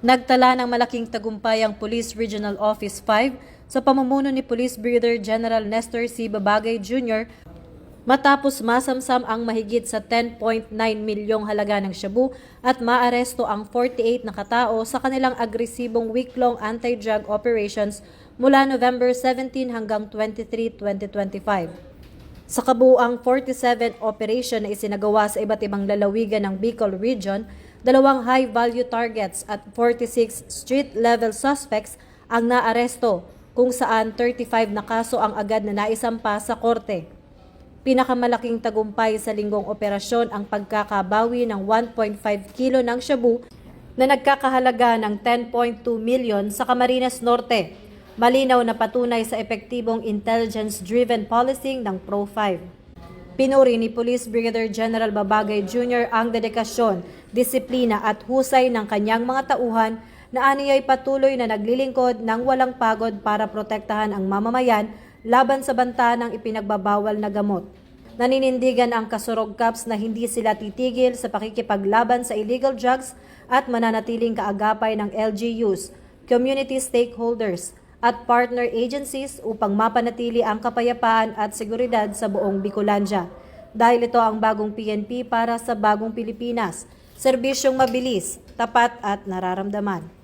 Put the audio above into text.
Nagtala ng malaking tagumpay ang Police Regional Office 5 sa pamumuno ni Police Brigadier General Nestor C. Babagay Jr. matapos masamsam ang mahigit sa 10.9 milyong halaga ng shabu at maaresto ang 48 na katao sa kanilang agresibong week-long anti-drug operations mula November 17 hanggang 23, 2025. Sa kabuuang 47 operation na isinagawa sa iba't ibang lalawigan ng Bicol Region, 2 high-value targets at 46 street-level suspects ang naaresto, kung saan 35 na kaso ang agad na naisampa sa korte. Pinakamalaking tagumpay sa linggong operasyon ang pagkakabawi ng 1.5 kilo ng shabu na nagkakahalaga ng 10.2 million sa Camarines Norte. Malinaw na patunay sa epektibong intelligence-driven policing ng Pro-5. Pinuri ni Police Brigadier General Babagay Jr. ang dedikasyon, disiplina at husay ng kanyang mga tauhan na aniyay patuloy na naglilingkod ng walang pagod para protektahan ang mamamayan laban sa banta ng ipinagbabawal na gamot. Naninindigan ang Kasurog Cups na hindi sila titigil sa pakikipaglaban sa illegal drugs at mananatiling kaagapay ng LGUs, community stakeholders at partner agencies upang mapanatili ang kapayapaan at seguridad sa buong Bicolandia. Dahil ito ang bagong PNP para sa bagong Pilipinas, serbisyong mabilis, tapat at nararamdaman.